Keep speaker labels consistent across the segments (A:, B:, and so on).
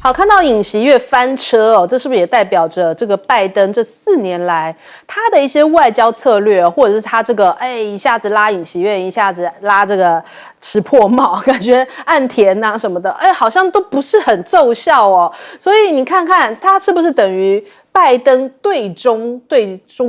A: 好，看到尹锡悦翻车哦，这是不是也代表着这个拜登这4年来他的一些外交策略，或者是他这个一下子拉尹锡悦，一下子拉这个吃破帽，感觉岸田啊什么的，好像都不是很奏效哦。所以你看看他是不是等于拜登对中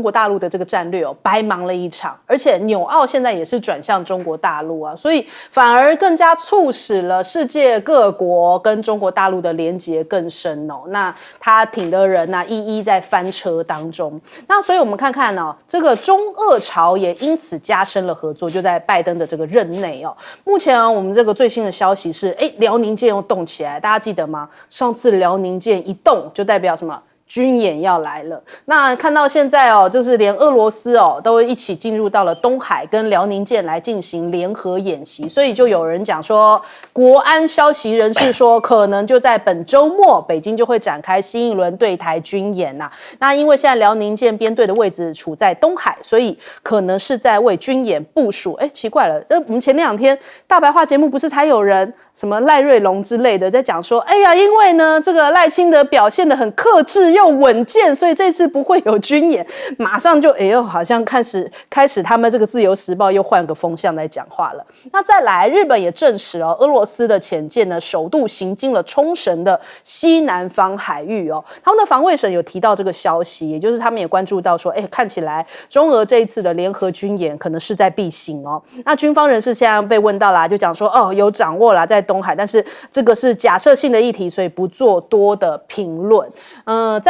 A: 国大陆的这个战略白忙了一场，而且纽澳现在也是转向中国大陆啊，所以反而更加促使了世界各国跟中国大陆的连结更深哦。那他挺的人啊，一一在翻车当中。那所以我们看看哦，这个中俄朝也因此加深了合作，就在拜登的这个任内哦。目前我们这个最新的消息是，辽宁舰又动起来，大家记得吗？上次辽宁舰一动，就代表什么？军演要来了，那看到现在就是连俄罗斯都一起进入到了东海，跟辽宁舰来进行联合演习，所以就有人讲说，国安消息人士说，可能就在本周末，北京就会展开新一轮对台军演呐。那因为现在辽宁舰编队的位置处在东海，所以可能是在为军演部署。奇怪了，我们前2天大白话节目不是才有人什么赖瑞龙之类的在讲说，因为呢这个赖清德表现得很克制又稳健，所以这次不会有军演，马上就好像开始他们这个自由时报又换个风向来讲话了。那再来，日本也证实俄罗斯的潜舰呢首度行经了冲绳的西南方海域他们的防卫省有提到这个消息，也就是他们也关注到说，看起来中俄这一次的联合军演可能势在必行那军方人士现在被问到啦，就讲说有掌握啦在东海，但是这个是假设性的议题，所以不做多的评论。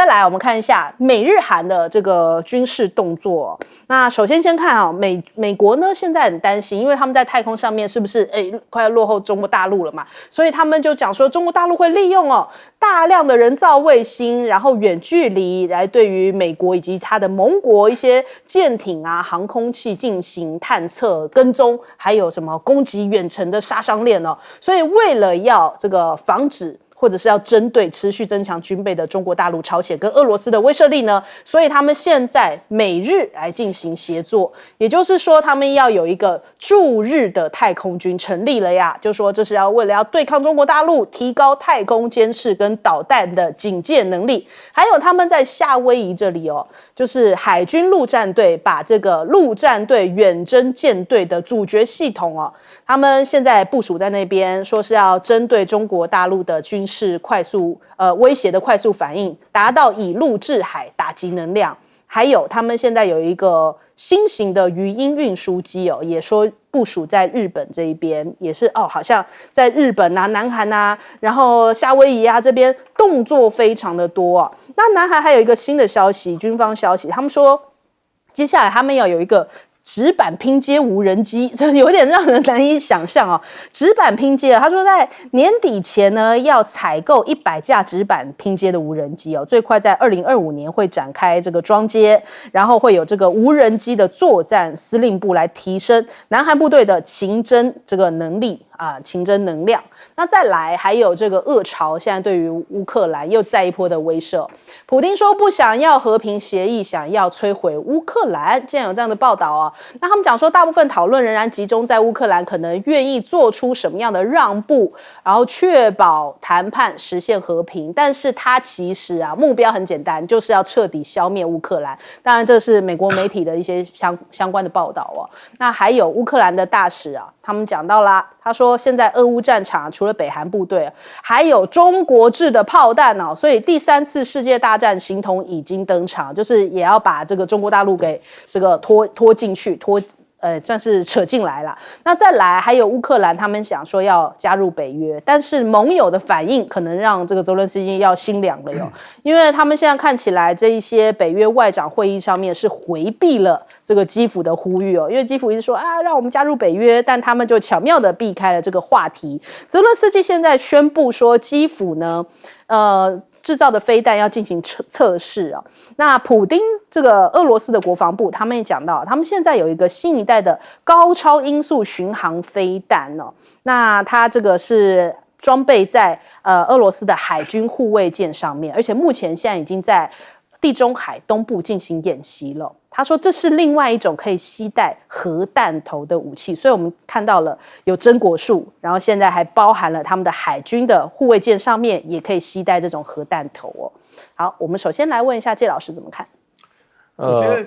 A: 再来我们看一下美日韩的这个军事动作。那首先看美国呢现在很担心，因为他们在太空上面是不是快要落后中国大陆了嘛，所以他们就讲说中国大陆会利用大量的人造卫星，然后远距离来对于美国以及它的盟国一些舰艇啊、航空器进行探测、跟踪，还有什么攻击远程的杀伤链所以为了要这个防止或者是要针对持续增强军备的中国大陆、朝鲜跟俄罗斯的威慑力呢，所以他们现在美日来进行协作，也就是说他们要有一个驻日的太空军成立了呀，就说这是为了要对抗中国大陆，提高太空监视跟导弹的警戒能力。还有他们在夏威夷这里就是海军陆战队把这个陆战队远征舰队的阻绝系统他们现在部署在那边，说是要针对中国大陆的军事快速威胁的快速反应，达到以陆制海打击能量。还有他们现在有一个新型的鱼鹰运输机也说部署在日本这一边，也是好像在日本啊、南韩啊，然后夏威夷啊这边动作非常的多那南韩还有一个新的消息，军方消息，他们说接下来他们要有一个纸板拼接无人机，这有点让人难以想象纸板拼接他说在年底前呢要采购100架纸板拼接的无人机最快在2025年会展开这个装接，然后会有这个无人机的作战司令部来提升南韩部队的情侦这个能力情侦能量。那再来还有这个俄朝现在对于乌克兰又再一波的威慑，普丁说不想要和平协议，想要摧毁乌克兰，竟然有这样的报道那他们讲说大部分讨论仍然集中在乌克兰可能愿意做出什么样的让步，然后确保谈判实现和平，但是他其实目标很简单，就是要彻底消灭乌克兰。当然这是美国媒体的一些相关的报道那还有乌克兰的大使他们讲到啦，他说现在俄乌战场除了北韩部队，还有中国制的炮弹所以第3次世界大战形同已经登场，就是也要把这个中国大陆给这个拖进去，算是扯进来了。那再来还有乌克兰，他们想说要加入北约，但是盟友的反应可能让这个泽伦斯基要心凉了因为他们现在看起来这一些北约外长会议上面是回避了这个基辅的呼吁因为基辅一直说让我们加入北约，但他们就巧妙的避开了这个话题。泽伦斯基现在宣布说基辅呢制造的飞弹要进行测试那普丁这个俄罗斯的国防部他们也讲到，他们现在有一个新一代的高超音速巡航飞弹那它这个是装备在俄罗斯的海军护卫舰上面，而且目前现在已经在地中海东部进行演习了。他说这是另外一种可以携带核弹头的武器，所以我们看到了有榛果树，然后现在还包含了他们的海军的护卫舰上面也可以携带这种核弹头哦。好，我们首先来问一下介老师怎么看？
B: 我觉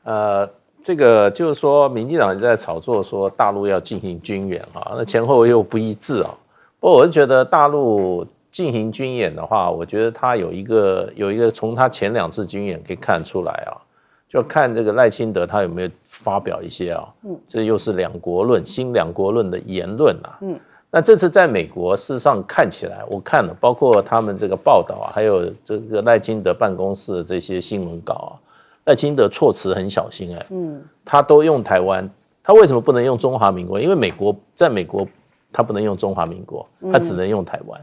B: 得，这个就是说，民进党在炒作说大陆要进行军演啊，那前后又不一致啊。不过我是觉得大陆进行军演的话，我觉得他有一个从他前2次军演可以看出来啊，就看这个赖清德他有没有发表一些啊，这又是新两国论的言论啊。那这次在美国，事实上看起来，我看了，包括他们这个报道啊，还有这个赖清德办公室的这些新闻稿啊，赖清德措辞很小心他都用台湾，他为什么不能用中华民国？因为在美国他不能用中华民国，他只能用台湾。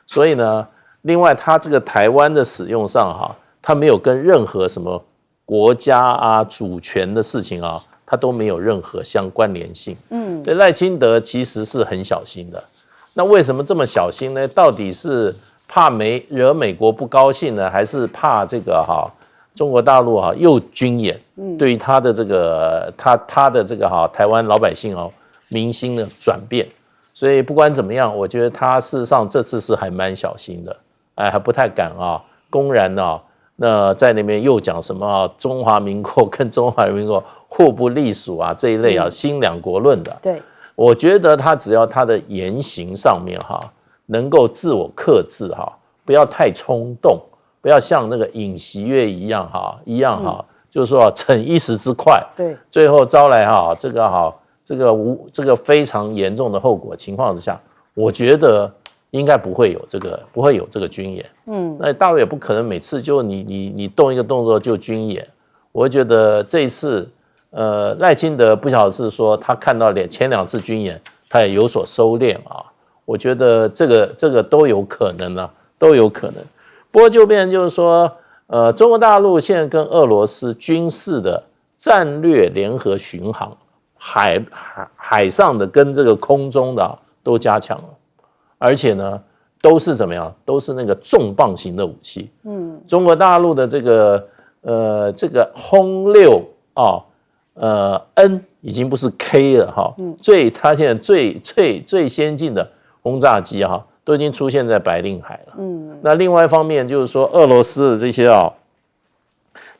B: 所以呢，另外他这个台湾的使用上他没有跟任何什么国家啊、主权的事情啊，他都没有任何相关联性。所以赖清德其实是很小心的。那为什么这么小心呢？到底是怕惹美国不高兴呢，还是怕这个中国大陆又军演，对于他的这个他的这个台湾老百姓民心的转变？所以不管怎么样，我觉得他事实上这次是还蛮小心的，还不太敢公然那在那边又讲什么中华民国跟中华民国互不隶属这一类新两国论的。
A: 对，
B: 我觉得他只要他的言行上面能够自我克制不要太冲动，不要像那个尹锡悦一样就是说逞一时之快，
A: 对，
B: 最后招来这个非常严重的后果情况之下，我觉得应该不会有这个军演。那大陆也不可能每次就你动一个动作就军演。我觉得这一次赖清德不晓得是说他看到前2次军演他也有所收敛我觉得这个都有可能都有可能。不过就变成就是说中国大陆现在跟俄罗斯军事的战略联合巡航，海上的跟这个空中的都加强了，而且呢都是怎么样？都是那个重磅型的武器。中国大陆的这个轰6N 已经不是 K 了它现在最先进的轰炸机都已经出现在白令海了。那另外一方面就是说，俄罗斯的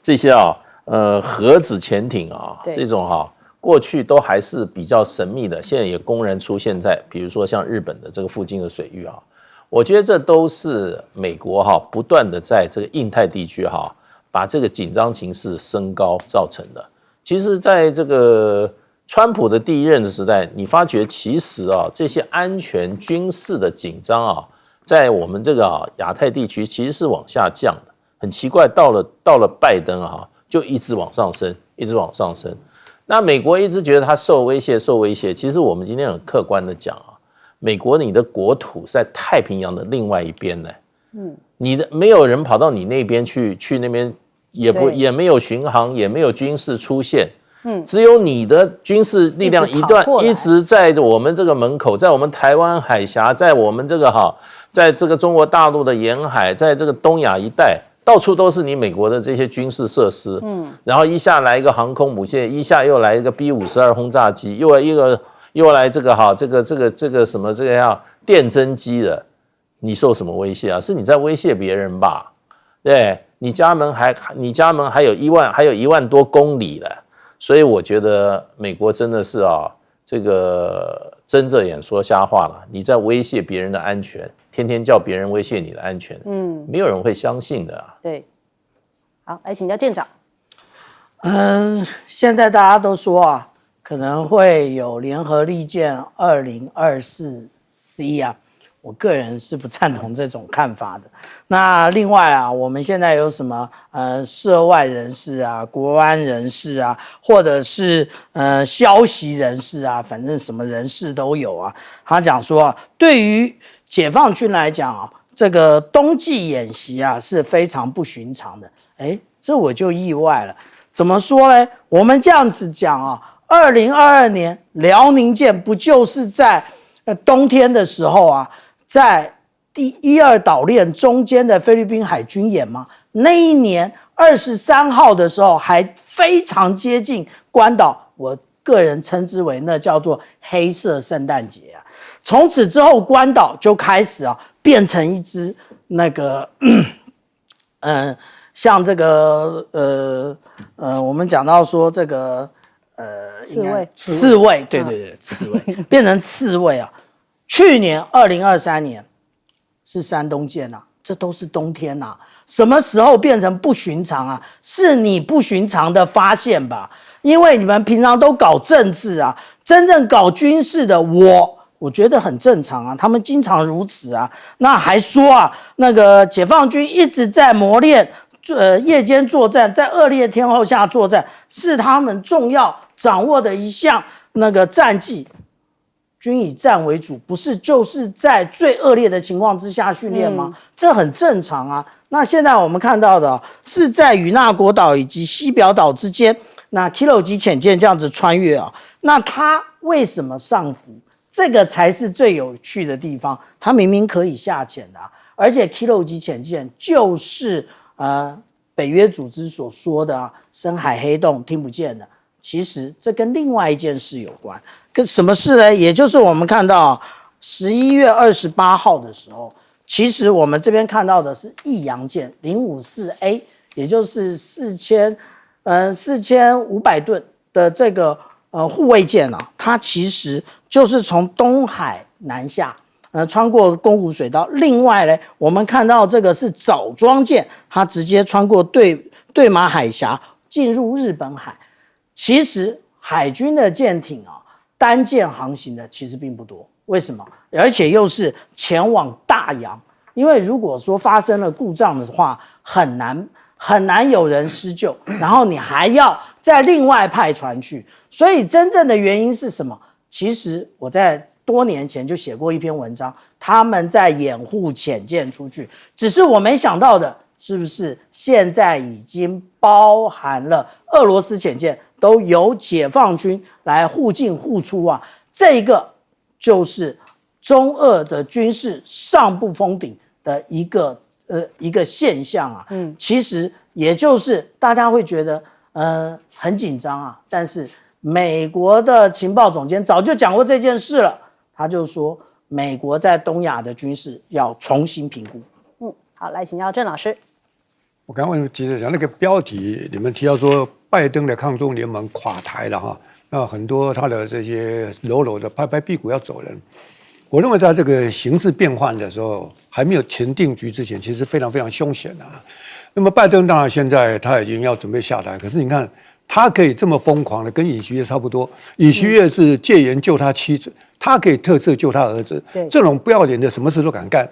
B: 这些核子潜艇这种过去都还是比较神秘的，现在也公然出现在比如说像日本的这个附近的水域我觉得这都是美国不断的在这个印太地区把这个紧张情势升高造成的。其实在这个川普的第一任的时代，你发觉其实这些安全军事的紧张在我们这个亚太地区其实是往下降的。很奇怪，到了拜登就一直往上升，一直往上升。那美国一直觉得它受威胁，其实我们今天很客观的讲美国你的国土在太平洋的另外一边呢，没有人跑到你那边去那边也没有巡航，也没有军事出现，只有你的军事力量一直在我们这个门口，在我们台湾海峡，在我们这个在这个中国大陆的沿海，在这个东亚一带，到处都是你美国的这些军事设施，然后一下来一个航空母舰，一下又来一个 B-52轰炸机，又来这个什么这个要电侦机的，你受什么威胁是你在威胁别人吧？对，你家门还有1万多公里了，所以我觉得美国真的是这个睁着眼说瞎话了。你在威胁别人的安全，天天叫别人威胁你的安全，没有人会相信的
A: 对，好，来请教舰长。
C: 现在大家都说可能会有联合利剑2024C我个人是不赞同这种看法的。那另外我们现在有什么涉外人士国安人士或者是消息人士反正什么人士都有他讲说对于解放军来讲这个冬季演习是非常不寻常的。这我就意外了。怎么说呢？我们这样子讲2022年辽宁舰不就是在冬天的时候在第1、2岛链中间的菲律宾海军演吗？那一年23号的时候还非常接近关岛，我个人称之为那叫做黑色圣诞节啊。从此之后，关岛就开始变成一支那个像这个我们讲到说这个刺猬，对，刺猬变成刺猬啊。去年2023年是山东舰啊，这都是冬天啊，什么时候变成不寻常啊？是你不寻常的发现吧？因为你们平常都搞政治啊，真正搞军事的我觉得很正常啊，他们经常如此啊。那还说啊，那个解放军一直在磨练，夜间作战，在恶劣天候下作战，是他们重要掌握的一项那个战绩。军以战为主，不是就是在最恶劣的情况之下训练吗？这很正常啊。那现在我们看到的是在与那国岛以及西表岛之间，那 Kilo 级潜舰这样子穿越啊，那它为什么上浮？这个才是最有趣的地方。它明明可以下潜的而且 Kilo 级潜舰就是北约组织所说的深海黑洞听不见的。其实这跟另外一件事有关，跟什么事呢？也就是我们看到11月28号的时候，其实我们这边看到的是益阳舰054A， 也就是4500吨的这个护卫舰它其实就是从东海南下，穿过宫古水道。另外呢，我们看到这个是枣庄舰，它直接穿过对马海峡进入日本海。其实海军的舰艇单舰航行的其实并不多，为什么？而且又是前往大洋，因为如果说发生了故障的话，很难有人施救，然后你还要再另外派船去。所以真正的原因是什么？其实我在多年前就写过一篇文章，他们在掩护潜舰出去，只是我没想到的是不是现在已经包含了俄罗斯潜舰都由解放军来互进互出啊，这个就是中俄的军事上不封顶的一个现象啊。其实也就是大家会觉得很紧张啊，但是美国的情报总监早就讲过这件事了，他就说美国在东亚的军事要重新评估。
A: 好，来请教郑老师。
D: 我刚刚接着讲那个标题，你们提到说拜登的抗中联盟垮台了哈，那很多他的这些喽的拍拍屁股要走人。我认为在这个形势变换的时候，还没有前定局之前，其实非常非常凶险啊。那么拜登当然现在他已经要准备下台，可是你看他可以这么疯狂的，跟尹锡悦差不多。尹锡悦是戒严救他妻子，他可以特赦救他儿子，这种不要脸的，什么事都敢干。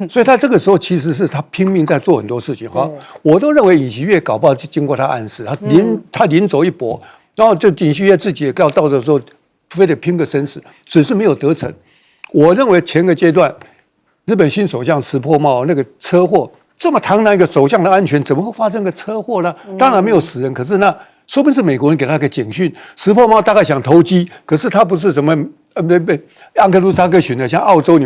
D: 所以他这个时候其实是他拼命在做很多事情。哈，我都认为尹锡悦搞不好经过他暗示，他临走一搏，然后就尹锡悦自己也到的时候，非得拼个生死，只是没有得逞。我认为前个阶段，日本新首相石破茂那个车祸，这么堂堂一个首相的安全，怎么会发生个车祸呢？当然没有死人，可是呢，说不定是美国人给他个警讯。石破茂大概想投机，可是他不是什么安克鲁萨克群的，像澳洲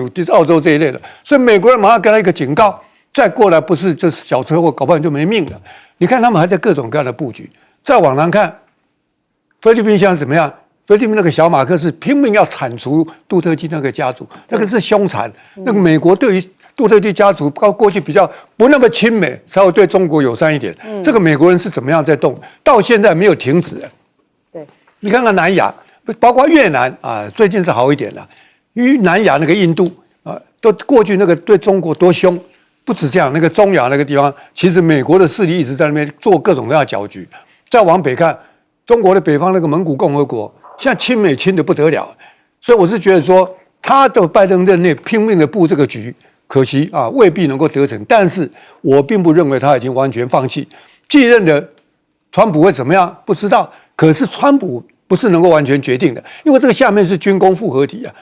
D: 这一类的，所以美国人马上给他一个警告，再过来不是这小车祸，搞不好就没命了。你看他们还在各种各样的布局。再往南看，菲律宾现在怎么样？菲律宾那个小马克思拼命要铲除杜特基那个家族，那个是凶残。那个美国对于杜特基家族过去比较不那么亲美，稍微对中国友善一点。这个美国人是怎么样在动？到现在没有停止。
A: 对，
D: 你看看南亚，包括越南啊，最近是好一点了。因为南亚那个印度啊，都过去那个对中国多凶。不止这样，那个中亚那个地方，其实美国的势力一直在那边做各种各样的搅局。再往北看，中国的北方那个蒙古共和国。现在亲美亲的不得了，所以我是觉得说，他的拜登任内拼命的布这个局，可惜啊，未必能够得逞。但是我并不认为他已经完全放弃。继任的川普会怎么样？不知道。可是川普不是能够完全决定的，因为这个下面是军工复合体啊，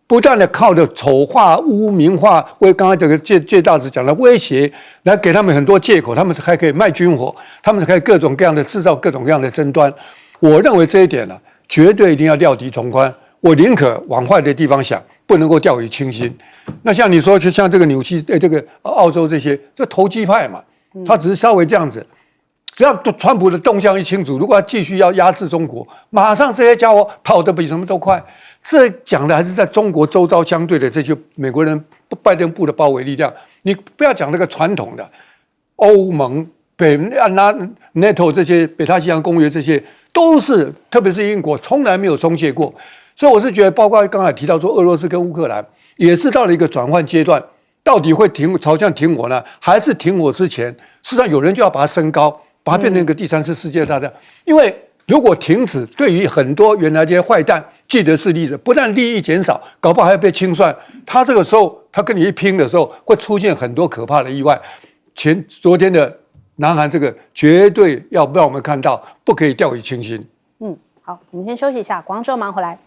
D: 不断的靠着丑化、污名化，为刚刚这个介大使讲的威胁，来给他们很多借口，他们还可以卖军火，他们还可以各种各样的制造各种各样的争端。我认为这一点呢。绝对一定要料敌从宽，我宁可往坏的地方想，不能够掉以轻心。那像你说，就像这个纽西，这个澳洲这些，这投机派嘛，他只是稍微这样子。只要川普的动向一清楚，如果他继续要压制中国，马上这些家伙跑得比什么都快。这讲的还是在中国周遭相对的这些美国人拜登部的包围力量。你不要讲那个传统的欧盟、NATO 这些北大西洋公约，这些都是，特别是英国从来没有松懈过。所以我是觉得，包括刚才提到说俄罗斯跟乌克兰也是到了一个转换阶段，到底会朝向停火呢，还是停火之前，事实上有人就要把它升高。把它变成一个第三次世界大战，因为如果停止，对于很多原来这些坏蛋、既得势力者，不但利益减少，搞不好还要被清算。他这个时候，他跟你一拼的时候，会出现很多可怕的意外。昨天的南韩这个，绝对要让我们看到，不可以掉以轻心。
A: 好，我们先休息一下，广州忙回来。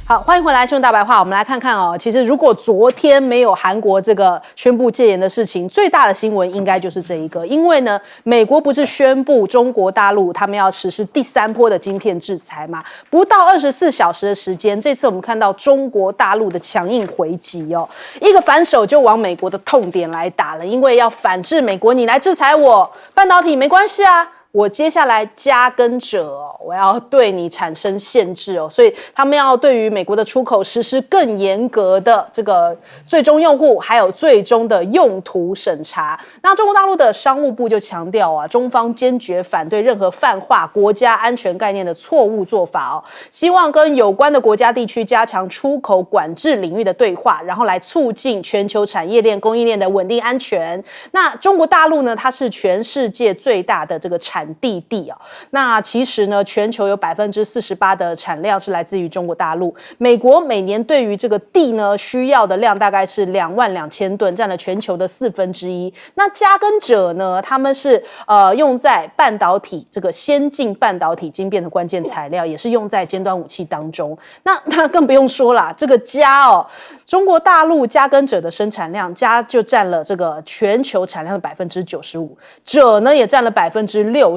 A: 好，欢迎回来，新闻大白话。我们来看看哦，其实如果昨天没有韩国这个宣布戒严的事情，最大的新闻应该就是这一个。因为呢，美国不是宣布中国大陆他们要实施第3波的晶片制裁嘛？不到24小时的时间，这次我们看到中国大陆的强硬回击哦，一个反手就往美国的痛点来打了，因为要反制美国，你来制裁我半导体没关系啊。我接下来加跟者哦，我要对你产生限制哦，所以他们要对于美国的出口实施更严格的这个最终用户还有最终的用途审查。那中国大陆的商务部就强调啊，中方坚决反对任何泛化国家安全概念的错误做法哦，希望跟有关的国家地区加强出口管制领域的对话，然后来促进全球产业链供应链的稳定安全。那中国大陆呢，它是全世界最大的这个产地哦，那其实呢，全球有48%的产量是来自于中国大陆。美国每年对于这个地呢需要的量大概是22000吨，占了全球的1/4。那加跟者呢，他们是用在半导体这个先进半导体晶片的关键材料，也是用在尖端武器当中。那更不用说啦，这个加哦，中国大陆加跟者的生产量，加就占了这个全球产量的95%，者呢也占了60%。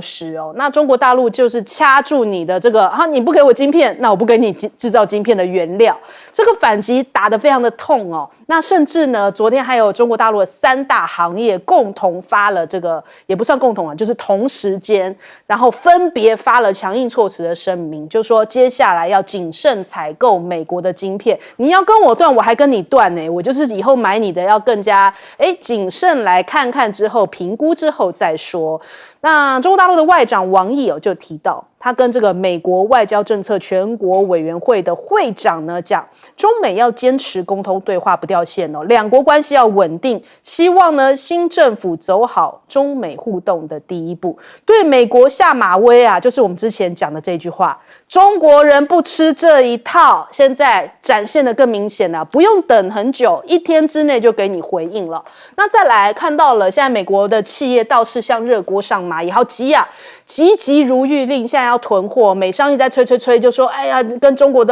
A: 那中国大陆就是掐住你的这个你不给我晶片，那我不给你制造晶片的原料，这个反击打得非常的痛哦。那甚至呢，昨天还有中国大陆的3大行业共同发了这个，也不算共同啊，就是同时间，然后分别发了强硬措辞的声明，就说接下来要谨慎采购美国的晶片，你要跟我断，我还跟你断呢，我就是以后买你的要更加谨慎来看看之后评估之后再说。那中国大陆的外长王毅就提到，他跟这个美国外交政策全国委员会的会长呢讲，中美要坚持沟通对话不掉线哦，两国关系要稳定，希望呢新政府走好中美互动的第一步，对美国下马威啊，就是我们之前讲的这句话，中国人不吃这一套，现在展现的更明显了，不用等很久，1天之内就给你回应了。那再来看到了，现在美国的企业倒是像热锅上蚂蚁，好急啊，急如律令，现在要囤货，美商一直在催，就说哎呀，跟中国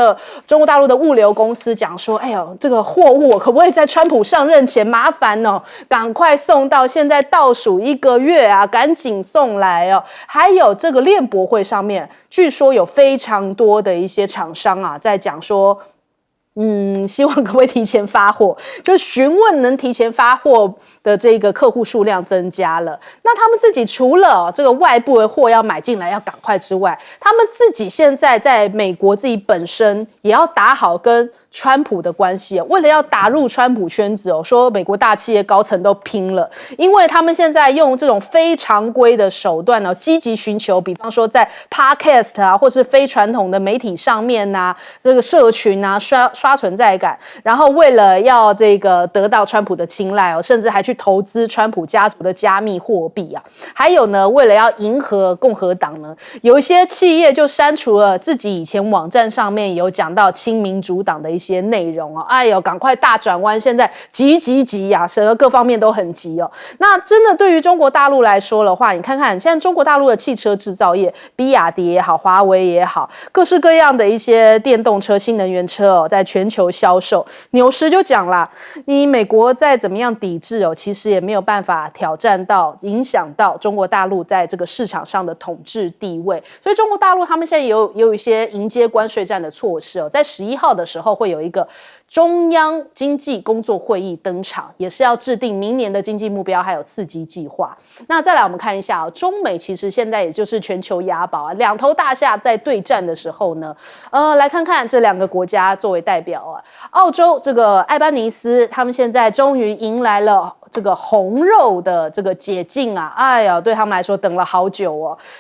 A: 大陆的物流公司讲说，哎呦，这个货物可不可以在川普上任前麻烦哦，赶快送到，现在倒数1个月啊，赶紧送来哦。还有这个链博会上面，据说有非常多的一些厂商啊，在讲说，希望可不可以提前发货，就询问能提前发货的这个客户数量增加了。那他们自己除了这个外部的货要买进来要赶快之外，他们自己现在在美国自己本身也要打好跟川普的关系，为了要打入川普圈子说美国大企业高层都拼了，因为他们现在用这种非常规的手段积极寻求，比方说在 Podcast 啊，或是非传统的媒体上面啊，这个社群啊刷存在感，然后为了要这个得到川普的青睐甚至还去投资川普家族的加密货币啊，还有呢，为了要迎合共和党呢，有一些企业就删除了自己以前网站上面有讲到亲民主党的一些内容哎呦，赶快大转弯，现在急啊，各方面都很急那真的对于中国大陆来说的话，你看看现在中国大陆的汽车制造业，比亚迪也好，华为也好，各式各样的一些电动车、新能源车在全全球销售。纽时就讲啦，你美国再怎么样抵制哦，其实也没有办法挑战到、影响到中国大陆在这个市场上的统治地位。所以中国大陆他们现在也有一些迎接关税战的措施哦，在11号的时候会有一个中央经济工作会议登场，也是要制定明年的经济目标还有刺激计划。那再来我们看一下哦，中美其实现在也就是全球押宝啊，两头大厦在对战的时候呢，来看看这两个国家作为代表啊，澳洲这个艾班尼斯，他们现在终于迎来了这个红肉的这个解禁啊，哎呀，对他们来说等了好久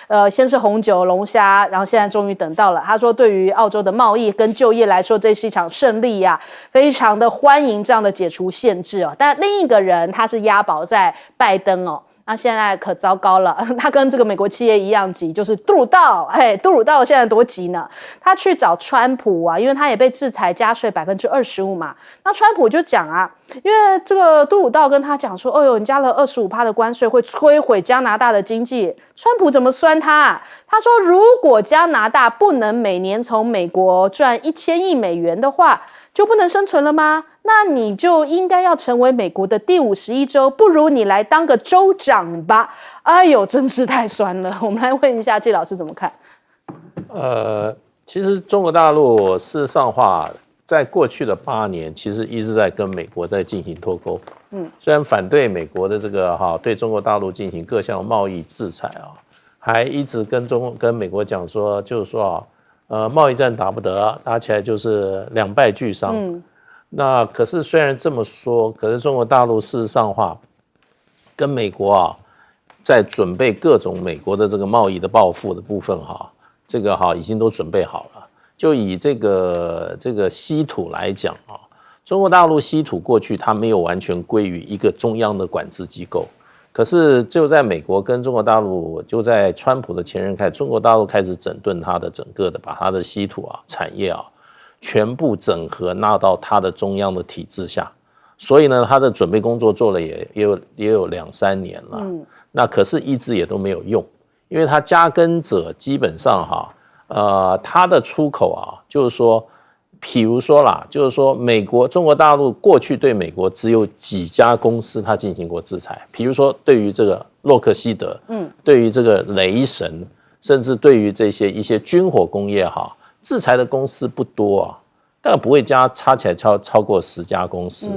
A: 哦，先是红酒、龙虾，然后现在终于等到了。他说，对于澳洲的贸易跟就业来说，这是一场胜利呀，非常的欢迎这样的解除限制哦。但另一个人他是押宝在拜登哦。那现在可糟糕了，他跟这个美国企业一样急，就是杜鲁道，杜鲁道现在多急呢？他去找川普啊，因为他也被制裁加税25%嘛。那川普就讲啊，因为这个杜鲁道跟他讲说，哦呦，你加了25%的关税会摧毁加拿大的经济。川普怎么酸他啊？他说，如果加拿大不能每年从美国赚1000亿美元的话，就不能生存了吗？那你就应该要成为美国的第51州，不如你来当个州长吧。哎呦，真是太酸了。我们来问一下季老师怎么看？
B: 其实中国大陆事实上话，在过去的8年，其实一直在跟美国在进行脱钩。虽然反对美国的这个对中国大陆进行各项贸易制裁啊，还一直跟美国讲说，就是说贸易战打不得，打起来就是两败俱伤。那可是虽然这么说，可是中国大陆事实上话，跟美国在准备各种美国的这个贸易的报复的部分这个已经都准备好了。就以这个稀土来讲中国大陆稀土过去它没有完全归于一个中央的管制机构，可是就在美国跟中国大陆，就在川普的前任开始，中国大陆开始整顿它的整个的，把它的稀土产业全部整合纳到它的中央的体制下，所以呢，它的准备工作做了也有2-3年了。那可是一直也都没有用，因为它加耕者基本上它的出口就是说，譬如说啦，就是说中国大陆过去对美国只有几家公司它进行过制裁，譬如说对于这个洛克希德，对于这个雷神，甚至对于这些一些军火工业制裁的公司不多大概不会差起来超过10家公司。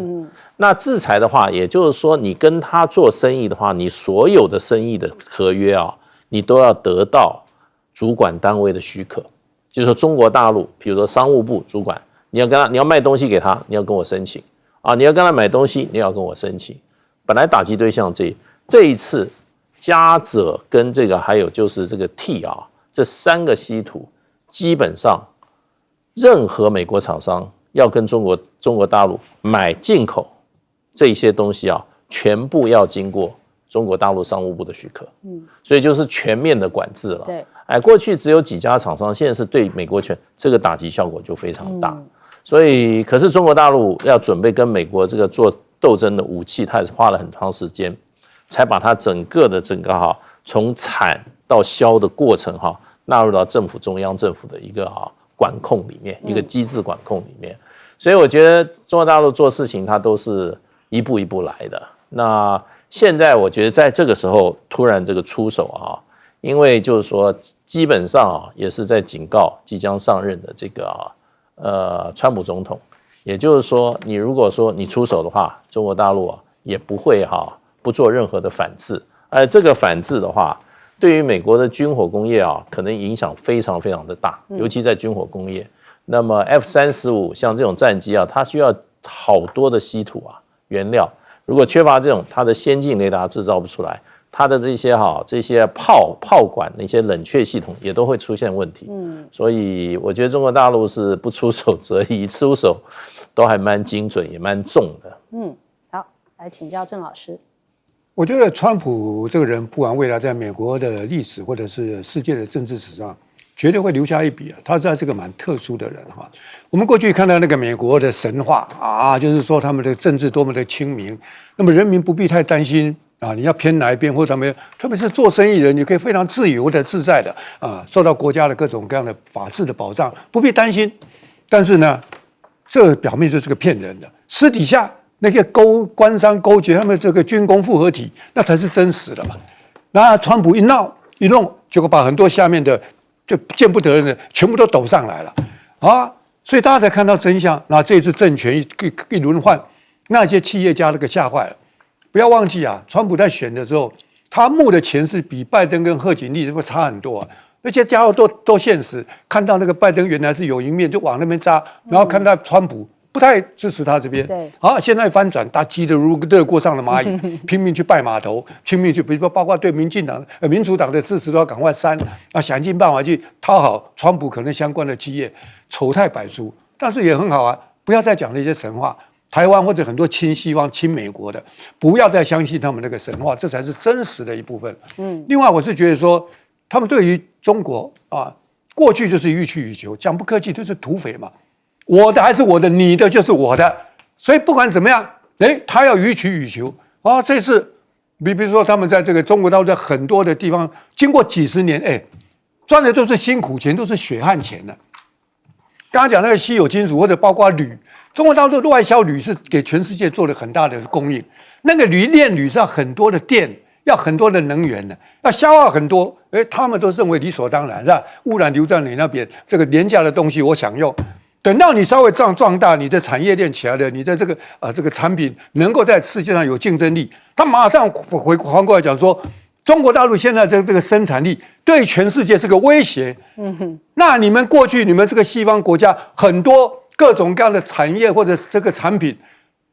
B: 那制裁的话，也就是说你跟他做生意的话，你所有的生意的合约你都要得到主管单位的许可。就是说中国大陆，比如说商务部主管，你要卖东西给他，你要跟我申请你要跟他买东西，你要跟我申请。本来打击对象这一次嘉者跟这个还有就是这个 T 这3个稀土，基本上任何美国厂商要跟中国大陆买进口这些东西全部要经过中国大陆商务部的许可。所以就是全面的管制了。
A: 对。
B: 过去只有几家厂商，现在是对美国这个打击效果就非常大。所以，可是中国大陆要准备跟美国这个做斗争的武器，它也是花了很长时间，才把它整个从产到销的过程纳入到中央政府的一个管控里面，一个机制管控里面。所以我觉得中国大陆做事情，它都是一步一步来的。那现在我觉得在这个时候突然这个出手因为就是说基本上也是在警告即将上任的这个川普总统，也就是说你如果说你出手的话，中国大陆也不会不做任何的反制。这个反制的话，对于美国的军火工业可能影响非常非常的大，尤其在军火工业。那么 F-35像这种战机它需要好多的稀土原料，如果缺乏这种，它的先进雷达制造不出来，它的这些炮管的一些冷却系统也都会出现问题。所以我觉得中国大陆是不出手则已，出手都还蛮精准，也蛮重的。
A: 好，来请教郑老师。
D: 我觉得川普这个人，不管未来在美国的历史或者是世界的政治史上，绝对会留下一笔他实在是个蛮特殊的人我们过去看到那个美国的神话就是说他们的政治多么的清明，那么人民不必太担心你要偏哪一边或者特别是做生意人，你可以非常自由的、自在的受到国家的各种各样的法治的保障，不必担心。但是呢，这表面就是个骗人的，私底下那些官商勾结，他们这个军工复合体，那才是真实的嘛。那川普一闹一弄，结果把很多下面的就见不得人的全部都抖上来了啊！所以大家才看到真相。那这次政权一轮换，那些企业家那个吓坏了。不要忘记啊，川普在选的时候，他募的钱是比拜登跟贺锦丽是不是差很多啊？那些家伙都现实，看到那个拜登原来是有赢面，就往那边扎，然后看到川普不太支持他这边，
A: 对，
D: 好，现在翻转，他急得如热锅上的蚂蚁，拼命去拜码头，拼命去，比如说包括对民主党的支持都要赶快删，啊，想尽办法去讨好川普可能相关的企业，丑态百出，但是也很好啊，不要再讲那些神话。台湾或者很多亲西方、亲美国的，不要再相信他们那个神话，这才是真实的一部分。另外我是觉得说，他们对于中国啊，过去就是予取予求，讲不客气就是土匪嘛，我的还是我的，你的就是我的，所以不管怎么样，他要予取予求啊。这次，比如说他们在这个中国大陆在很多的地方，经过几十年，赚的都是辛苦钱，都是血汗钱的。刚刚讲那个稀有金属或者包括铝，中国大陆的外销铝是给全世界做了很大的供应，那个炼铝是要很多的电。要很多的能源的，要消耗很多，他们都认为理所当然，是吧？污染留在你那边，这个廉价的东西我享用。等到你稍微壮大，你的产业链起来了，你的这个产品能够在世界上有竞争力，他马上反过来讲说，中国大陆现在这个生产力对全世界是个威胁。那你们过去你们这个西方国家很多各种各样的产业或者这个产品，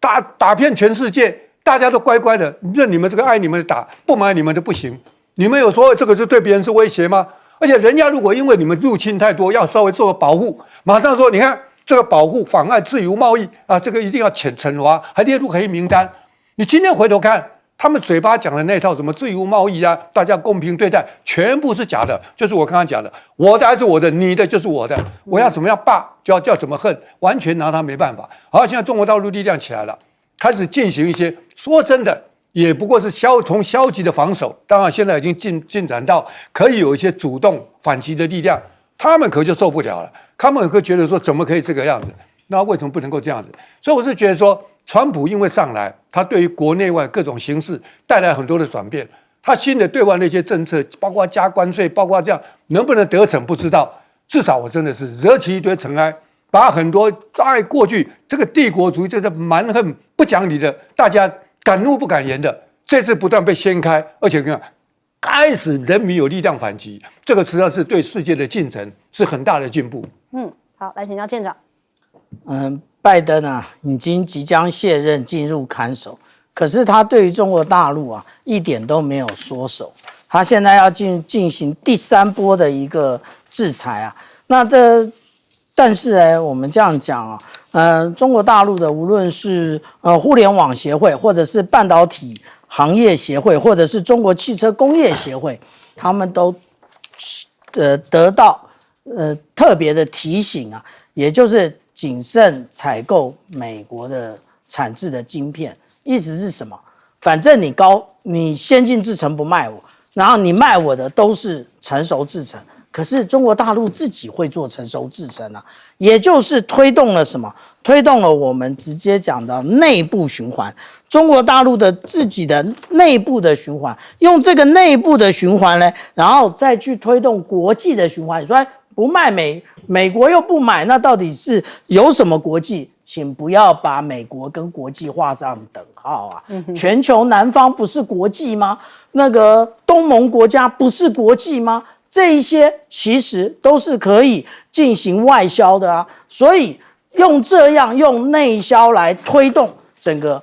D: 打遍全世界。大家都乖乖的，任你们这个爱你们的打，不买你们的不行。你们有说这个是对别人是威胁吗？而且人家如果因为你们入侵太多，要稍微做个保护，马上说你看这个保护妨碍自由贸易啊，这个一定要惩罚，还列入黑名单。你今天回头看，他们嘴巴讲的那套什么自由贸易啊，大家公平对待，全部是假的。就是我刚刚讲的，我的还是我的，你的就是我的，我要怎么样霸就要怎么恨，完全拿他没办法。好，现在中国大陆力量起来了。开始进行一些，说真的，也不过是从消极的防守，当然现在已经进展到可以有一些主动反击的力量，他们可就受不了了，他们会觉得说怎么可以这个样子？那为什么不能够这样子？所以我是觉得说，川普因为上来，他对于国内外各种形势带来很多的转变，他新的对外的一些政策，包括加关税，包括这样能不能得逞不知道，至少我真的是惹起一堆尘埃。把很多在过去这个帝国主义、这个蛮横不讲理的，大家敢怒不敢言的，这次不断被掀开，而且开始人民有力量反击，这个实际上是对世界的进程是很大的进步。
A: 好，来请教舰长。
C: 拜登啊，已经即将卸任，进入看守，可是他对于中国大陆啊，一点都没有缩手，他现在要进行第3波的一个制裁啊，但是我们这样讲啊，中国大陆的无论是互联网协会，或者是半导体行业协会，或者是中国汽车工业协会，他们都得到特别的提醒啊，也就是谨慎采购美国的产制的晶片。意思是什么？反正你先进制程不卖我，然后你卖我的都是成熟制程。可是中国大陆自己会做成熟制程啊，也就是推动了什么？推动了我们直接讲的内部循环。中国大陆的自己的内部的循环，用这个内部的循环呢，然后再去推动国际的循环。你说不卖美国又不买，那到底是有什么国际？请不要把美国跟国际画上等号啊！全球南方不是国际吗？那个东盟国家不是国际吗？这一些其实都是可以进行外销的啊，所以用内销来推动整个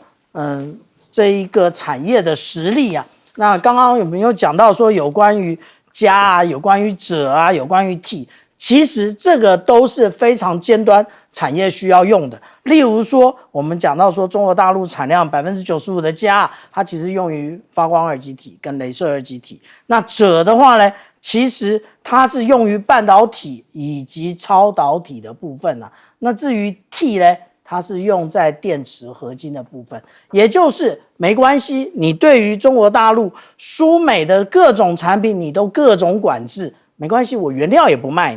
C: 这一个产业的实力啊。那刚刚有没有讲到说有关于镓啊，有关于锗啊，有关于锑？其实这个都是非常尖端产业需要用的。例如说，我们讲到说中国大陆产量95%的镓，它其实用于发光二极体跟雷射二极体。那锗的话呢？其实它是用于半导体以及超导体的部分啊。那至于锑呢，它是用在电池合金的部分。也就是没关系，你对于中国大陆输美的各种产品，你都各种管制，没关系，我原料也不卖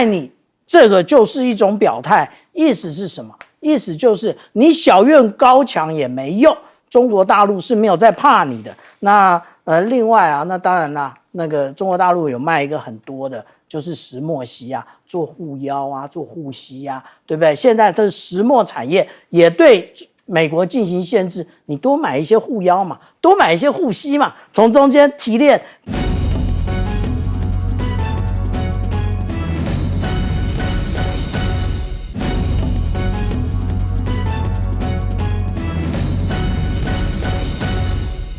C: 你，这个就是一种表态。意思是什么？意思就是你小院高墙也没用，中国大陆是没有在怕你的。那另外啊，那当然啦，那个中国大陆有卖一个很多的，就是石墨烯啊，做护腰啊，做护膝啊，对不对？现在的石墨产业也对美国进行限制，你多买一些护腰嘛，多买一些护膝嘛，从中间提炼。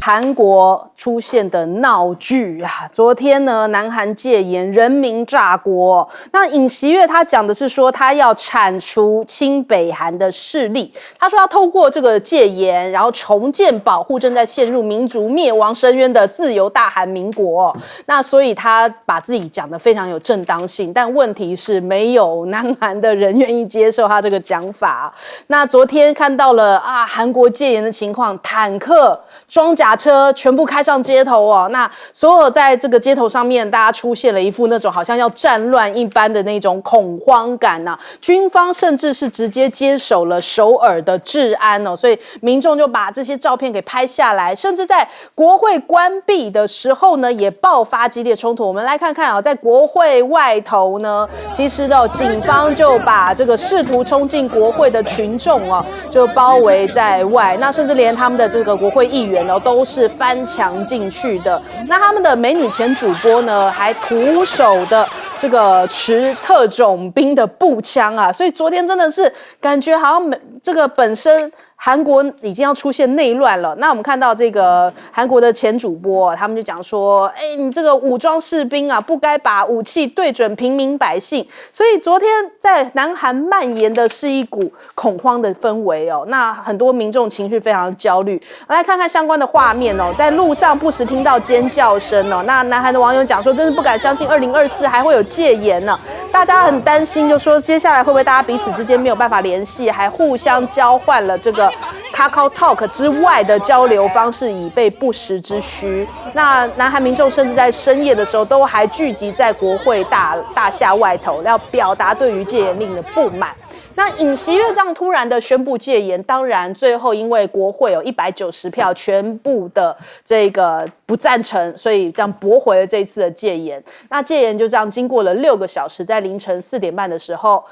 A: 韩国出现的闹剧啊！昨天呢，南韩戒严，人民炸锅。那尹锡悦他讲的是说，他要铲除亲北韩的势力。他说要透过这个戒严，然后重建保护正在陷入民族灭亡深渊的自由大韩民国。那所以他把自己讲得非常有正当性，但问题是没有南韩的人愿意接受他这个讲法。那昨天看到了啊，韩国戒严的情况，坦克、装甲车全部开上街头哦，那所有在这个街头上面，大家出现了一副那种好像要战乱一般的那种恐慌感啊。军方甚至是直接接手了首尔的治安哦，所以民众就把这些照片给拍下来，甚至在国会关闭的时候呢，也爆发激烈冲突。我们来看看啊，在国会外头呢，其实呢，警方就把这个试图冲进国会的群众哦，就包围在外，那甚至连他们的这个国会议员呢，都是翻墙进去的。那他们的美女前主播呢，还徒手的这个持特种兵的步枪啊，所以昨天真的是感觉好像这个本身韩国已经要出现内乱了。那我们看到这个韩国的前主播，他们就讲说，你这个武装士兵啊，不该把武器对准平民百姓。所以昨天在南韩蔓延的是一股恐慌的氛围哦。那很多民众情绪非常焦虑。来看看相关的画面哦，在路上不时听到尖叫声哦。那南韩的网友讲说，真是不敢相信2024还会有戒严呢。大家很担心，就说接下来会不会大家彼此之间没有办法联系，还互相交换了这个Kakao Talk 之外的交流方式，以备不时之需。那南韩民众甚至在深夜的时候，都还聚集在国会大厦外头，要表达对于戒严令的不满。那尹锡悦这样突然的宣布戒严，当然最后因为国会有190票全部的这个不赞成，所以这样驳回了这一次的戒严。那戒严就这样经过了6个小时，在凌晨4点半的时候，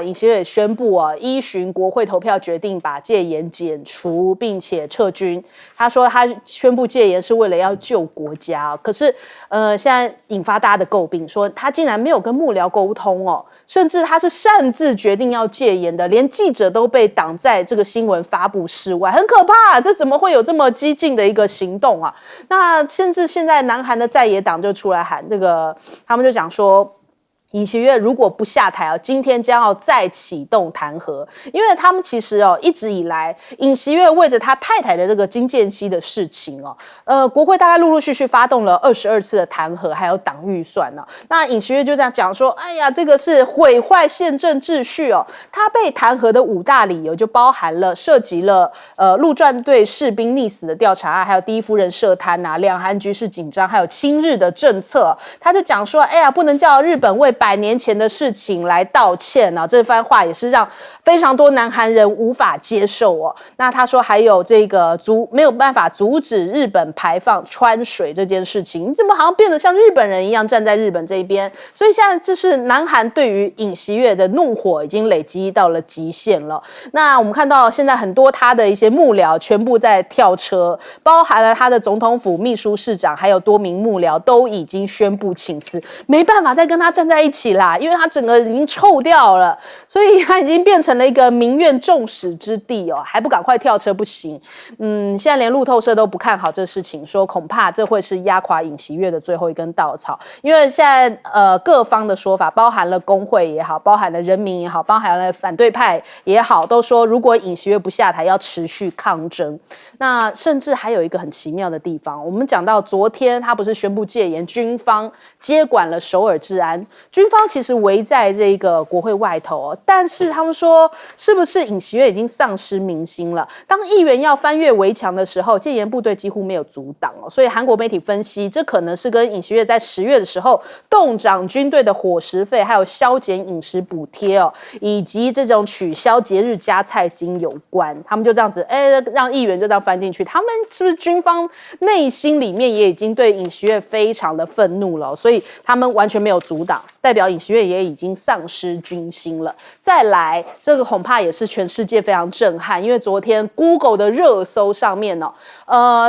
A: 尹锡悦也宣布啊，依循国会投票决定把戒严解除，并且撤军。他说他宣布戒严是为了要救国家，可是现在引发大家的诟病，说他竟然没有跟幕僚沟通哦，甚至他是擅自决定要戒严的，连记者都被挡在这个新闻发布室外，很可怕啊！这怎么会有这么激进的一个行动啊？那甚至现在南韩的在野党就出来喊这个，他们就讲说，尹锡悦如果不下台啊，今天将要再启动弹劾，因为他们其实一直以来，尹锡悦为着他太太的这个金建熙的事情国会大概陆陆续续发动了22次的弹劾，还有党预算那尹锡悦就这样讲说，哎呀，这个是毁坏宪政秩序他被弹劾的5大理由就包含了涉及了陆战队士兵溺死的调查案，还有第一夫人涉贪两韩局势紧张，还有亲日的政策。他就讲说，哎呀，不能叫日本为100年前的事情来道歉这番话也是让非常多南韩人无法接受那他说还有这个没有办法阻止日本排放川水这件事情，你怎么好像变得像日本人一样站在日本这一边？所以现在这是南韩对于尹锡悦的怒火已经累积到了极限了。那我们看到现在很多他的一些幕僚全部在跳车，包含了他的总统府秘书市长，还有多名幕僚都已经宣布请辞，没办法再跟他站在一起啦，因为他整个已经臭掉了，所以他已经变成了一个民怨众矢之地还不赶快跳车不行。现在连路透社都不看好这事情，说恐怕这会是压垮尹锡悦的最后一根稻草。因为现在各方的说法，包含了工会也好，包含了人民也好，包含了反对派也好，都说如果尹锡悦不下台，要持续抗争。那甚至还有一个很奇妙的地方，我们讲到昨天他不是宣布戒严，军方接管了首尔治安，军军方其实围在这个国会外头哦，但是他们说是不是尹锡悦已经丧失民心了？当议员要翻越围墙的时候，戒严部队几乎没有阻挡哦，所以韩国媒体分析，这可能是跟尹锡悦在10月的时候动涨军队的伙食费，还有削减饮食补贴哦，以及这种取消节日加菜金有关。他们就这样子，让议员就这样翻进去，他们是不是军方内心里面也已经对尹锡悦非常的愤怒了，所以他们完全没有阻挡，代表尹锡悦也已经丧失军心了。再来，这个恐怕也是全世界非常震撼，因为昨天 Google 的热搜上面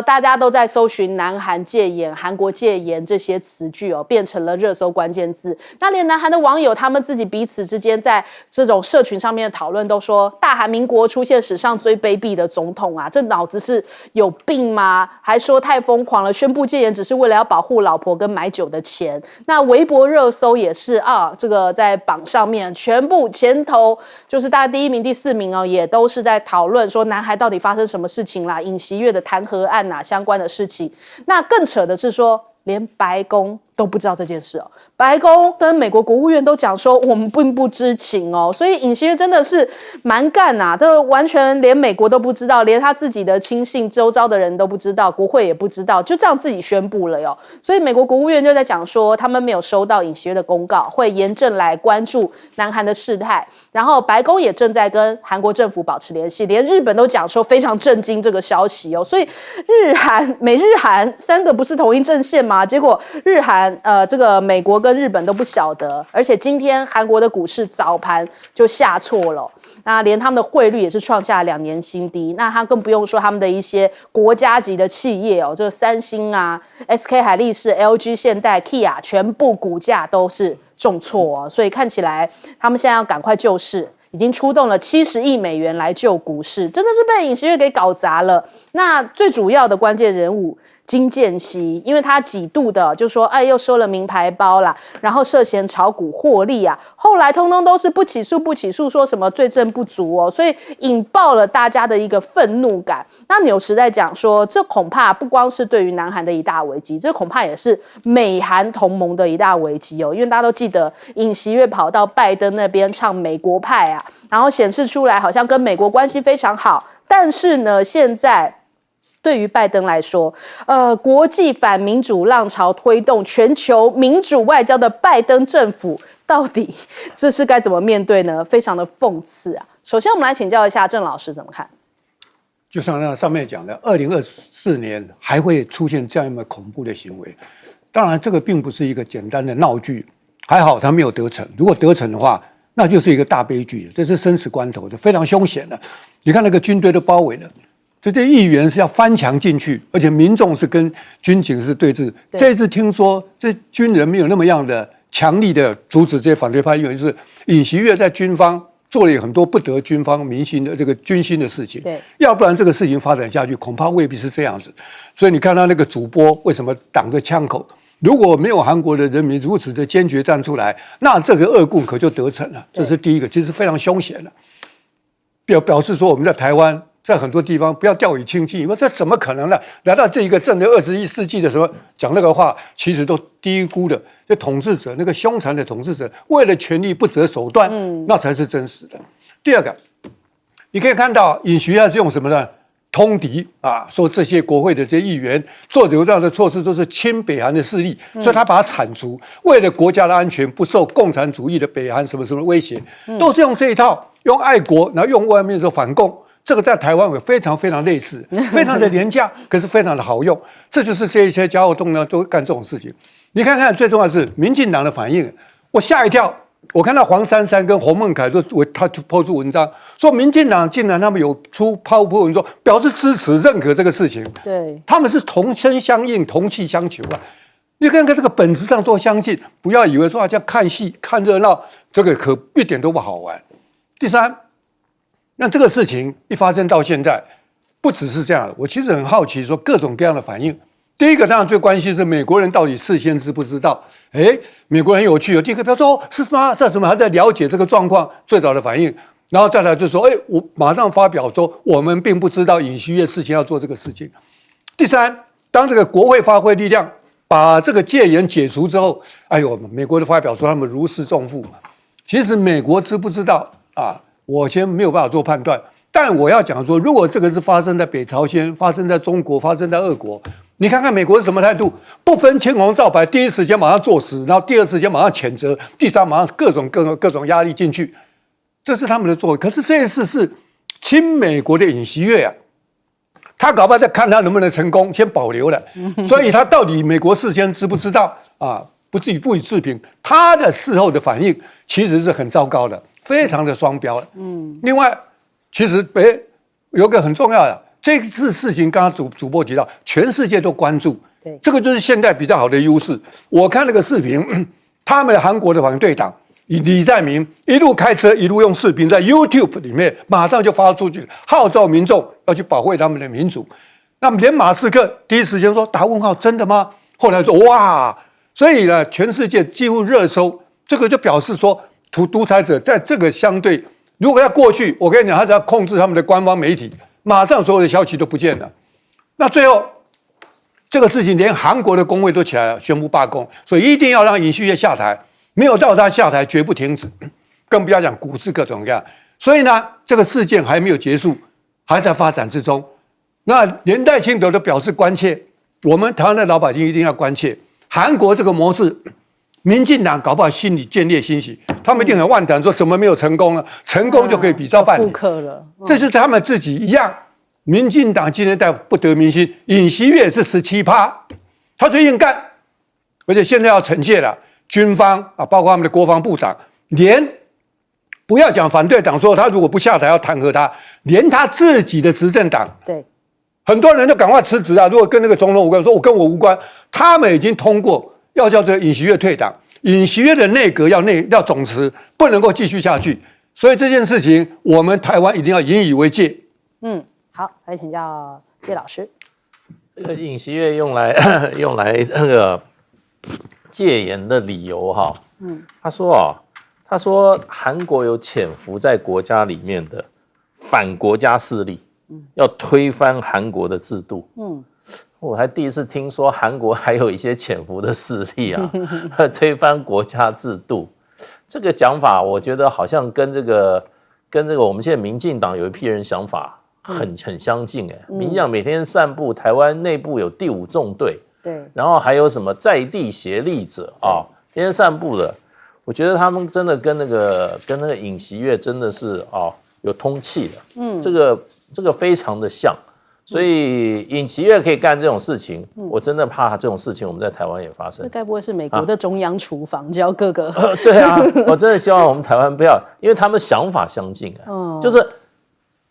A: 大家都在搜寻南韩戒严、韩国戒严这些词句哦，变成了热搜关键字。那连南韩的网友他们自己彼此之间在这种社群上面的讨论都说，大韩民国出现史上最卑鄙的总统啊，这脑子是有病吗？还说太疯狂了，宣布戒严只是为了要保护老婆跟买酒的钱。那微博热搜也是这个在榜上面全部前头就是大概第1名、第4名哦，也都是在讨论说南海到底发生什么事情啦，尹锡悦的弹劾案相关的事情。那更扯的是说，连白宫都不知道这件事哦。白宫跟美国国务院都讲说我们并不知情哦，所以尹锡悦真的是蛮干啊，这完全连美国都不知道，连他自己的亲信周遭的人都不知道，国会也不知道，就这样自己宣布了哟。所以美国国务院就在讲说，他们没有收到尹锡悦的公告，会严正来关注南韩的事态。然后白宫也正在跟韩国政府保持联系，连日本都讲说非常震惊这个消息哦。所以美日韩3个不是同一阵线吗？结果日韩这个美国跟日本都不晓得，而且今天韩国的股市早盘就下挫了，那连他们的汇率也是创下2年新低。那他更不用说他们的一些国家级的企业哦，这个三星啊、SK 海力士、LG 现代、Kia 全部股价都是重挫哦，所以看起来他们现在要赶快救市。已经出动了70亿美元来救股市，真的是被尹锡悦给搞砸了。那最主要的关键人物金建熙，因为他几度的就说，又收了名牌包啦，然后涉嫌炒股获利啊，后来通通都是不起诉，说什么罪证不足哦，所以引爆了大家的一个愤怒感。那纽时在讲说，这恐怕不光是对于南韩的一大危机，这恐怕也是美韩同盟的一大危机哦，因为大家都记得尹锡悦跑到拜登那边唱美国派啊，然后显示出来好像跟美国关系非常好，但是呢，现在对于拜登来说，国际反民主浪潮推动全球民主外交的拜登政府，到底这是该怎么面对呢？非常的讽刺啊！首先，我们来请教一下郑老师怎么看？
D: 就像那上面讲的，2024年还会出现这样一么恐怖的行为。当然，这个并不是一个简单的闹剧，还好他没有得逞。如果得逞的话，那就是一个大悲剧，这是生死关头的，非常凶险的。你看那个军队都包围了。这些议员是要翻墙进去，而且民众是跟军警是对峙。这一次听说这军人没有那么样的强力的阻止这些反对派议员，就是尹锡悦在军方做了很多不得军方民心的这个军心的事情。
A: 对，
D: 要不然这个事情发展下去，恐怕未必是这样子。所以你看到那个主播为什么挡着枪口？如果没有韩国的人民如此的坚决站出来，那这个恶棍可就得逞了。这是第一个，其实非常凶险的。表示说我们在台湾。在很多地方不要掉以轻心，因为这怎么可能呢？来到这一个正的21世纪的时候讲那个话，其实都低估了这统治者那个凶残的统治者为了权力不择手段，那才是真实的。第二个，你可以看到尹锡悦是用什么呢？通敌啊，说这些国会的这些议员做这样的措施都是亲北韩的势力，所以他把它铲除，为了国家的安全，不受共产主义的北韩什么威胁，都是用这一套，用爱国，然后用外面说反共。这个在台湾也非常非常类似，非常的廉价，可是非常的好用。这就是这一些家伙动呢，都干这种事情。你看看，最重要的是民进党的反应，我吓一跳。我看到黄珊珊跟洪孟凯他抛出文章，说民进党竟然他们有抛文说表示支持认可这个事情。
A: 对，
D: 他们是同声相应、同气相求啊。你看看这个本质上多相近，不要以为说像看戏看热闹，这个可一点都不好玩。第三。那这个事情一发生到现在，不只是这样的，我其实很好奇，说各种各样的反应。第一个当然最关心是美国人到底事先知不知道？美国人很有趣，第一个不要说是吗？这什么还在了解这个状况？最早的反应，然后再来就说，我马上发表说我们并不知道尹锡悦事情要做这个事情。第三，当这个国会发挥力量，把这个戒严解除之后，哎呦，美国的发表说他们如释重负嘛。其实美国知不知道啊？我先没有办法做判断，但我要讲说，如果这个是发生在北朝鲜、发生在中国、发生在俄国，你看看美国是什么态度？不分青红皂白，第一时间马上作死，然后第二时间马上谴责，第三马上各种压力进去，这是他们的作为。可是这一次是亲美国的尹锡悦啊。他搞不好在看他能不能成功，先保留了，所以他到底美国事先知不知道啊？不予置评。他的事后的反应其实是很糟糕的，非常的双标的。另外，其实有个很重要的，这次事情刚刚主播提到，全世界都关注，
A: 对，
D: 这个就是现在比较好的优势。我看那个视频，他们韩国的反对党。李在明一路开车，一路用视频在 YouTube 里面马上就发出去，号召民众要去保卫他们的民主。那么连马斯克第一时间说打问号，真的吗？后来说哇，所以呢，全世界几乎热搜，这个就表示说，独裁者在这个相对，如果要过去，我跟你讲，他只要控制他们的官方媒体，马上所有的消息都不见了。那最后这个事情，连韩国的工会都起来了，宣布罢工，所以一定要让尹锡悦下台。没有到他下台，绝不停止，更不要讲股市各种各样。所以呢，这个事件还没有结束，还在发展之中。那连戴清德都表示关切，我们台湾的老百姓一定要关切韩国这个模式。民进党搞不好心里见猎欣喜，他们一定很万谈说怎么没有成功呢？成功就可以比照办理，
A: 复刻了，
D: 这就是他们自己一样。民进党今天在不得民心，尹锡悦是17%，他最硬干，而且现在要惩戒了。军方啊，包括他们的国防部长，连不要讲反对党说他如果不下台要弹劾他，连他自己的执政党，
A: 对，
D: 很多人就赶快辞职啊！如果跟那个总统无关，说我跟我无关，他们已经通过要叫这个尹锡悦退党，尹锡悦的内阁要总辞，不能够继续下去。所以这件事情，我们台湾一定要引以为戒。
A: 好，来请教谢老师。
B: 这个尹锡悦用来那个戒严的理由哈，他说韩国有潜伏在国家里面的反国家势力，要推翻韩国的制度。我还第一次听说韩国还有一些潜伏的势力啊，推翻国家制度。这个讲法，我觉得好像跟这个我们现在民进党有一批人想法很相近哎。民进党每天散布台湾内部有第5纵队。
A: 对，
B: 然后还有什么在地协力者啊，天天散步的，我觉得他们真的跟那个尹锡悦真的是有通气的，这个非常的像，所以尹锡悦可以干这种事情，我真的怕这种事情我们在台湾也发生。
A: 这该不会是美国的中央厨房教各个？
B: 对啊，我真的希望我们台湾不要，因为他们想法相近就是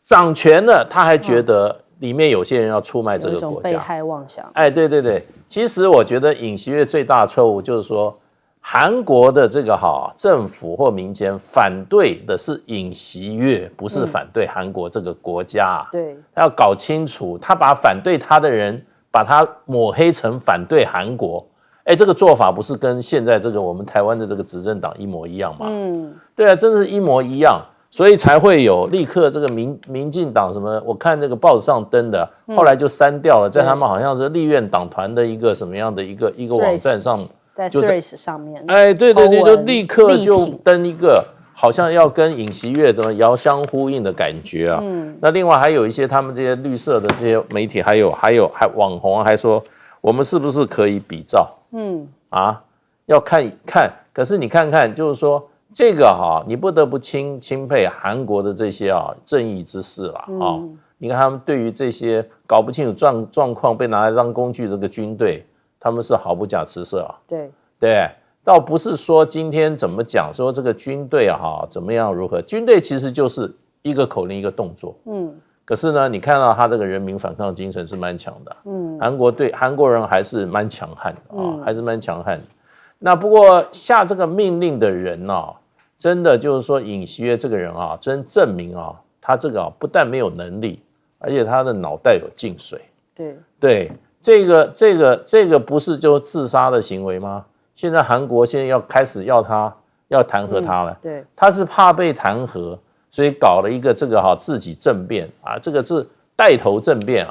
B: 掌权了，他还觉得。里面有些人要出卖这个国家，有一种
A: 被害妄想。
B: 哎，对，其实我觉得尹锡悦最大的错误就是说，韩国的这个政府或民间反对的是尹锡悦，不是反对韩国这个国家。
A: 对，
B: 他要搞清楚，他把反对他的人把他抹黑成反对韩国。哎，这个做法不是跟现在这个我们台湾的这个执政党一模一样吗？对啊，真的是一模一样。所以才会有立刻这个民进党什么，我看这个报纸上登的，后来就删掉了，在他们好像是立院党团的一个什么样的一个网站上，
A: 在 Threads 上面，
B: 哎，对，就立刻就登一个，好像要跟尹锡悦怎么遥相呼应的感觉啊。那另外还有一些他们这些绿色的这些媒体，还网红还说，我们是不是可以比照？要看看，可是你看看，就是说。这个你不得不钦佩韩国的这些正义之士啦你看他们对于这些搞不清楚状况被拿来当工具这个军队，他们是毫不假辞色对，倒不是说今天怎么讲说这个军队怎么样如何，军队其实就是一个口令一个动作，可是呢，你看到他这个人民反抗精神是蛮强的，韩国人还是蛮强悍的还是蛮强悍的。那不过下这个命令的人真的就是说，尹锡悦这个人真证明他这个不但没有能力，而且他的脑袋有进水。对，这个不是就自杀的行为吗？现在韩国现在要开始要弹劾他了。
A: 对，
B: 他是怕被弹劾，所以搞了一个这个自己政变这个是带头政变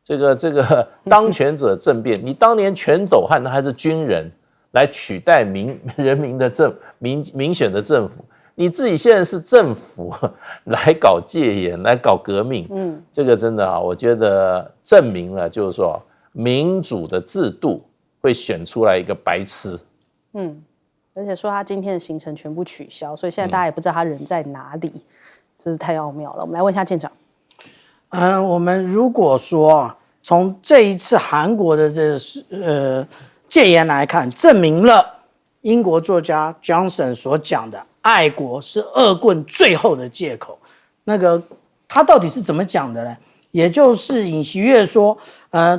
B: 这个当权者政变，你当年全斗汉还是军人来取代人民的民选的政府，你自己现在是政府来搞戒严，来搞革命，这个真的啊，我觉得证明了就是说民主的制度会选出来一个白痴，
A: 而且说他今天的行程全部取消，所以现在大家也不知道他人在哪里，真是太奥妙了。我们来问一下舰长。
C: 我们如果说从这一次韩国的这个戒严来看，证明了英国作家 Johnson 所讲的爱国是恶棍最后的借口。那个他到底是怎么讲的呢？也就是尹锡悦说，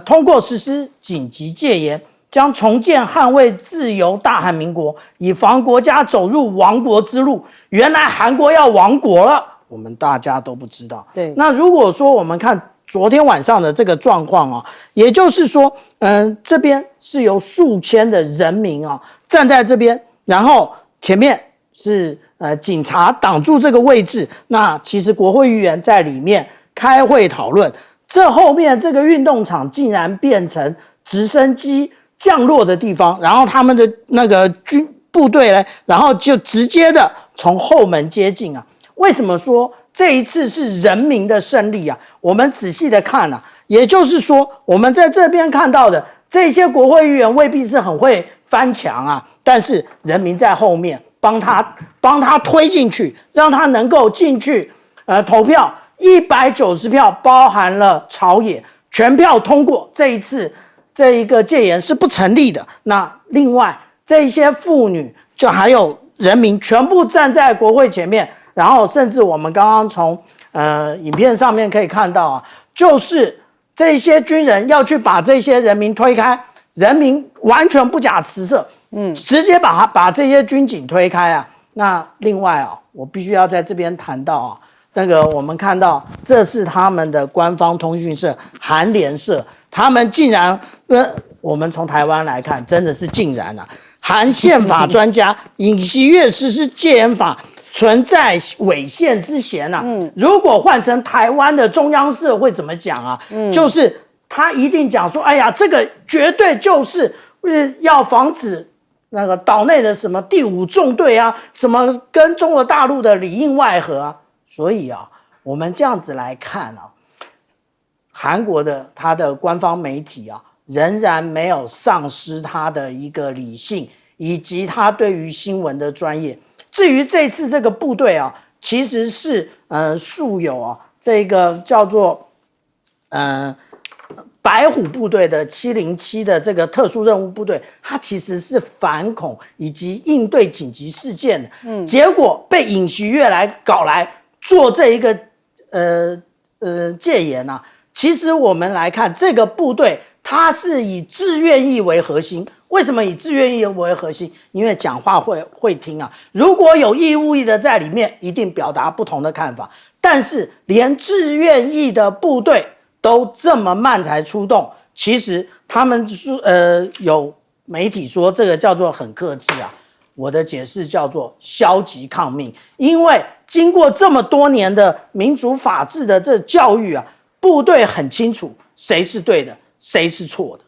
C: 通过实施紧急戒严，将重建捍卫自由大韩民国，以防国家走入亡国之路。原来韩国要亡国了，我们大家都不知道。
A: 对，
C: 那如果说我们看昨天晚上的这个状况啊，也就是说，这边是由数千的人民啊站在这边，然后前面是警察挡住这个位置，那其实国会议员在里面开会讨论，这后面这个运动场竟然变成直升机降落的地方，然后他们的那个部队呢，然后就直接的从后门接近啊。为什么说这一次是人民的胜利啊？我们仔细的看啊，也就是说，我们在这边看到的这些国会议员未必是很会翻墙啊，但是人民在后面帮他推进去，让他能够进去投票，190票包含了朝野，全票通过。这一次这一个戒严是不成立的。那另外这些妇女就还有人民全部站在国会前面。然后，甚至我们刚刚从影片上面可以看到啊，就是这些军人要去把这些人民推开，人民完全不假辞色，直接把这些军警推开啊。那另外啊，我必须要在这边谈到啊，那个我们看到这是他们的官方通讯社韩联社，他们竟然我们从台湾来看，真的是竟然啊，韩宪法专家尹锡悦实施戒严法。存在违宪之嫌啊！如果换成台湾的中央社会怎么讲啊？就是他一定讲说，哎呀，这个绝对就是要防止那个岛内的什么第5纵队啊，什么跟中国大陆的里应外合啊。所以啊，我们这样子来看啊，韩国的他的官方媒体啊，仍然没有丧失他的一个理性，以及他对于新闻的专业。至于这次这个部队啊，其实是素有啊这个叫做白虎部队的707的这个特殊任务部队，它其实是反恐以及应对紧急事件的，结果被尹锡悦来搞来做这一个戒严啊。其实我们来看这个部队，它是以志愿役为核心。为什么以志愿役为核心？因为讲话会听啊。如果有义务役的在里面，一定表达不同的看法。但是连志愿役的部队都这么慢才出动，其实他们有媒体说这个叫做很克制啊。我的解释叫做消极抗命，因为经过这么多年的民主法治的这教育啊，部队很清楚谁是对的，谁是错的。